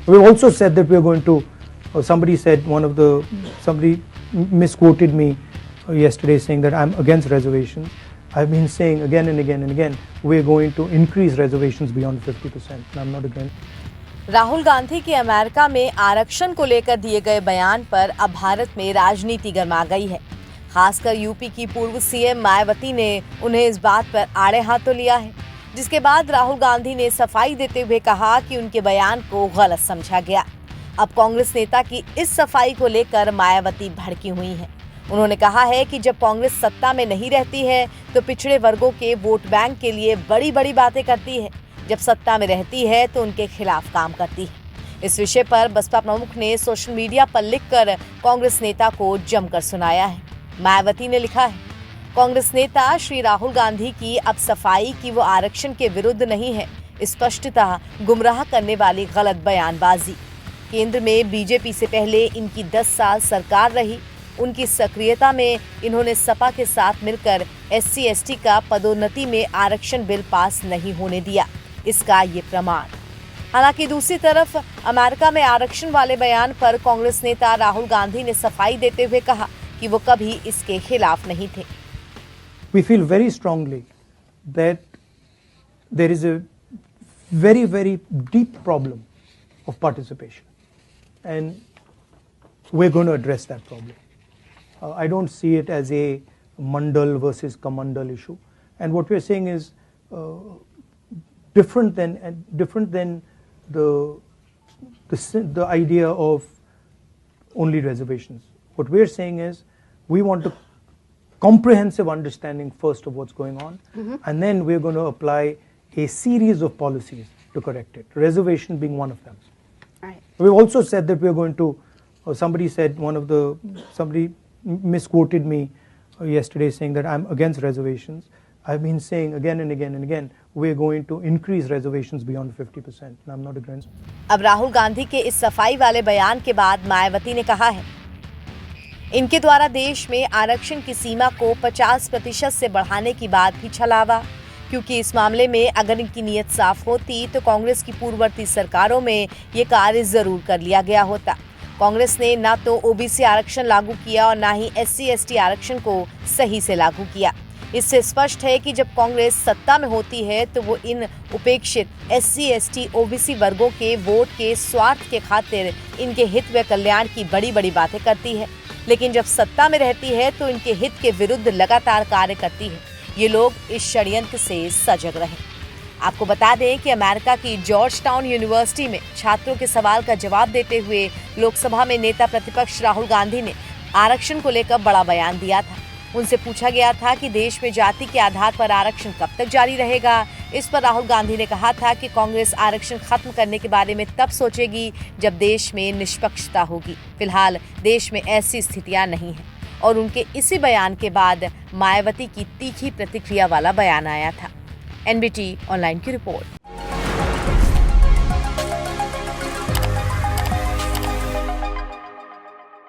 We also said that we are going to, or somebody misquoted me yesterday saying that I'm against reservations. I've been saying again and again and again, we're going to increase reservations beyond 50%. And I'm not against. Rahul Gandhi के America में आरक्षण को लेकर दिए गए बयान पर अब भारत में राजनीति गर्मा गई है। खासकर यूपी की पूर्व सीएम मायावती ने उन्हें इस बात पर आड़े हाथों लिया है, जिसके बाद राहुल गांधी ने सफाई देते हुए कहा कि उनके बयान को गलत समझा गया। अब कांग्रेस नेता की इस सफाई को लेकर मायावती भड़की हुई हैं। उन्होंने कहा है कि जब कांग्रेस सत्ता में नहीं रहती है तो पिछड़े वर्गों के वोट बैंक के लिए बड़ी बड़ी बातें करती है, जब सत्ता में रहती है तो उनके खिलाफ काम करती है। इस विषय पर बसपा प्रमुख ने सोशल मीडिया पर लिखकर कांग्रेस नेता को जमकर सुनाया है। मायावती ने लिखा है, कांग्रेस नेता श्री राहुल गांधी की अब सफाई कि वो आरक्षण के विरुद्ध नहीं है, स्पष्टतः गुमराह करने वाली गलत बयानबाजी। केंद्र में बीजेपी से पहले इनकी 10 साल सरकार रही। उनकी सक्रियता में इन्होंने सपा के साथ मिलकर SC/ST का पदोन्नति में आरक्षण बिल पास नहीं होने दिया, इसका ये प्रमाण। हालांकि दूसरी तरफ अमेरिका में आरक्षण वाले बयान पर कांग्रेस नेता राहुल गांधी ने सफाई देते हुए कहा कि वो कभी इसके खिलाफ नहीं थे। We feel very strongly that there is a very, very deep problem of participation, and we're going to address that problem. I don't see it as a mandal versus kamandal issue, and what we're saying is different than the idea of only reservations. What we're saying is we want a comprehensive understanding first of what's going on, and then we're going to apply a series of policies to correct it, reservation being one of them. Right. We've also said that we're going to, or somebody misquoted me yesterday saying that I'm against reservations. I've been saying again and again and again, we're going to increase reservations beyond 50%, and I'm not against. अब राहुल गांधी के इस सफाई वाले बयान के बाद मायावती ने कहा है, इनके द्वारा देश में आरक्षण की सीमा को 50% से बढ़ाने की बात भी छलावा, क्योंकि इस मामले में अगर इनकी नीयत साफ होती तो कांग्रेस की पूर्ववर्ती सरकारों में ये कार्य जरूर कर लिया गया होता। कांग्रेस ने ना तो OBC आरक्षण लागू किया और ना ही SC/ST आरक्षण को सही से लागू किया। इससे स्पष्ट है कि जब कांग्रेस सत्ता में होती है तो वो इन उपेक्षित SC/ST OBC वर्गों के वोट के स्वार्थ के खातिर इनके हित व कल्याण की बड़ी बड़ी बातें करती है, लेकिन जब सत्ता में रहती है तो इनके हित के विरुद्ध लगातार कार्य करती है। ये लोग इस षड्यंत्र से सजग रहे। आपको बता दें कि अमेरिका की जॉर्ज टाउन यूनिवर्सिटी में छात्रों के सवाल का जवाब देते हुए लोकसभा में नेता प्रतिपक्ष राहुल गांधी ने आरक्षण को लेकर बड़ा बयान दिया था। उनसे पूछा गया था कि देश में जाति के आधार पर आरक्षण कब तक जारी रहेगा। इस पर राहुल गांधी ने कहा था कि कांग्रेस आरक्षण खत्म करने के बारे में तब सोचेगी जब देश में निष्पक्षता होगी। फिलहाल देश में ऐसी स्थितियां नहीं हैं। और उनके इसी बयान के बाद मायावती की तीखी प्रतिक्रिया वाला बयान आया था। NBT ऑनलाइन की रिपोर्ट।